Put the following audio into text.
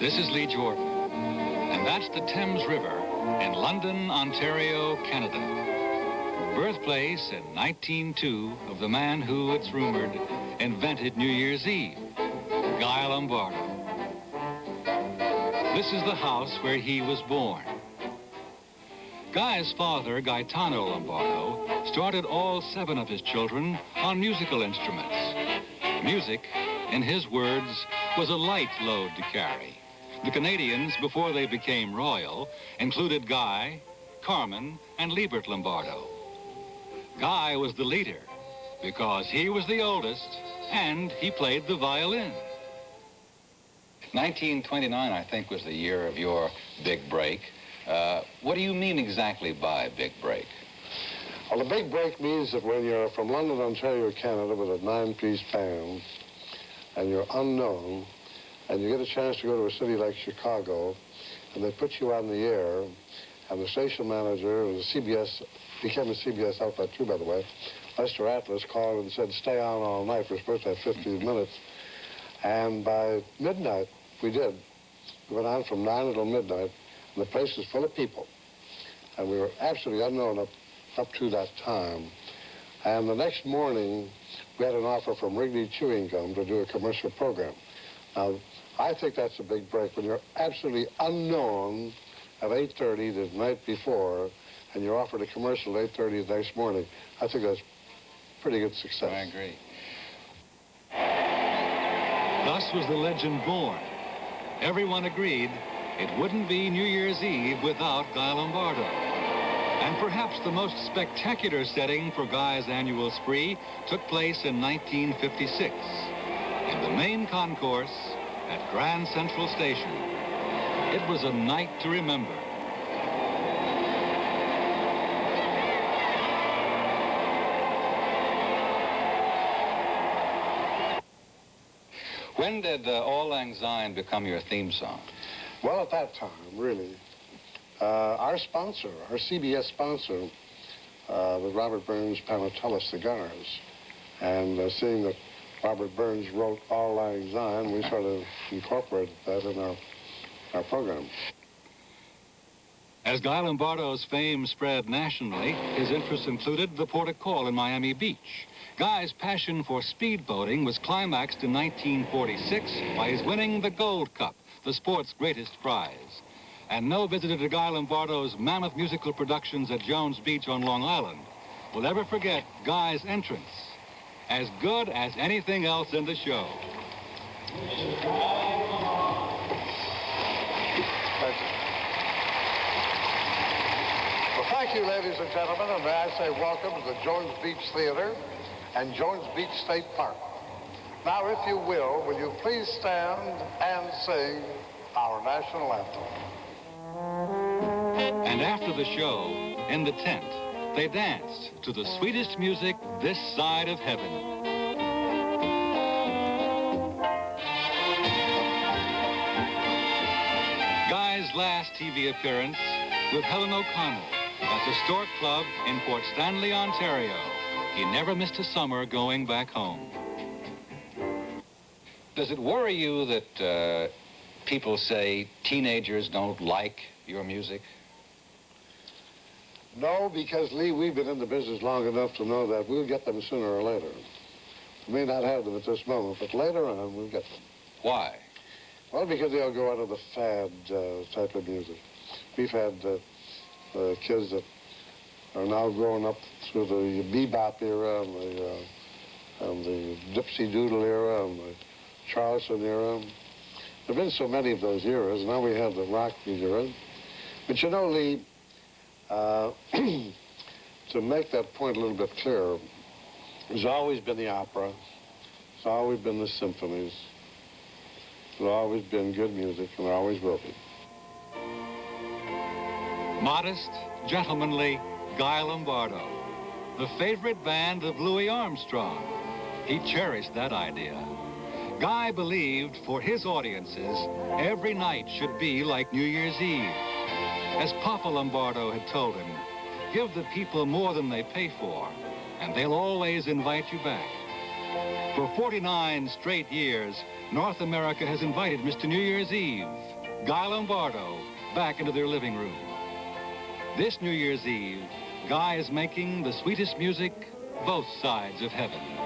This is Lee Jordan, and that's the Thames River in London, Ontario, Canada. Birthplace in 1902 of the man who, it's rumored, invented New Year's Eve, Guy Lombardo. This is the house where he was born. Guy's father, Gaetano Lombardo, started all 7 of his children on musical instruments. Music, in his words, was a light load to carry. The Canadians, before they became royal, included Guy, Carmen, and Liebert Lombardo. Guy was the leader because he was the oldest and he played the violin. 1929, I think, was the year of your big break. What do you mean exactly by big break? Well, the big break means that when you're from London, Ontario, Canada with a 9-piece band and you're unknown and you get a chance to go to a city like Chicago and they put you on the air and the station manager was a CBS, became a CBS outlet too, by the way, Lester Atlas called and said, stay on all night. We're supposed to have 15 minutes. And by midnight, we did. We went on from 9 until midnight, and the place was full of people. And we were absolutely unknown up to that time. And the next morning, we had an offer from Wrigley Chewing Gum to do a commercial program. Now, I think that's a big break. When you're absolutely unknown at 8:30 the night before, and you're offered a commercial at 8:30 the next morning, I think that's pretty good success. I agree. Thus was the legend born. Everyone agreed it wouldn't be New Year's Eve without Guy Lombardo. And perhaps the most spectacular setting for Guy's annual spree took place in 1956 in the main concourse at Grand Central Station. It was a night to remember. When did Auld Lang Syne become your theme song? Well, at that time, really. Our sponsor, our CBS sponsor, was Robert Burns' Panatella Cigars. And seeing that Robert Burns wrote Auld Lang Syne, we sort of incorporated that in our program. As Guy Lombardo's fame spread nationally, his interests included the port of call in Miami Beach. Guy's passion for speedboating was climaxed in 1946 by his winning the Gold Cup, the sport's greatest prize. And no visitor to Guy Lombardo's mammoth musical productions at Jones Beach on Long Island will ever forget Guy's entrance, as good as anything else in the show. Well, thank you, ladies and gentlemen, and may I say welcome to the Jones Beach Theater and Jones Beach State Park. Now, if you will you please stand and sing our national anthem? And after the show, in the tent, they danced to the sweetest music this side of heaven. Guy's last TV appearance with Helen O'Connell at the Stork Club in Port Stanley, Ontario. He never missed a summer going back home. Does it worry you that people say teenagers don't like your music? No, because, Lee, we've been in the business long enough to know that we'll get them sooner or later. We may not have them at this moment, but later on we'll get them. Why? Well, because they'll go out of the fad type of music. We've had kids that are now growing up through the bebop era and the Dipsy Doodle era and the Charleston era. There have been so many of those eras. Now we have the rock era. But you know, Lee, to make that point a little bit clearer, there's always been the opera. There's always been the symphonies. There's always been good music, and there always will be. Modest, gentlemanly Guy Lombardo, the favorite band of Louis Armstrong. He cherished that idea. Guy believed for his audiences, every night should be like New Year's Eve. As Papa Lombardo had told him, give the people more than they pay for, and they'll always invite you back. For 49 straight years, North America has invited Mr. New Year's Eve, Guy Lombardo back into their living room. This New Year's Eve, Guy is making the sweetest music both sides of heaven.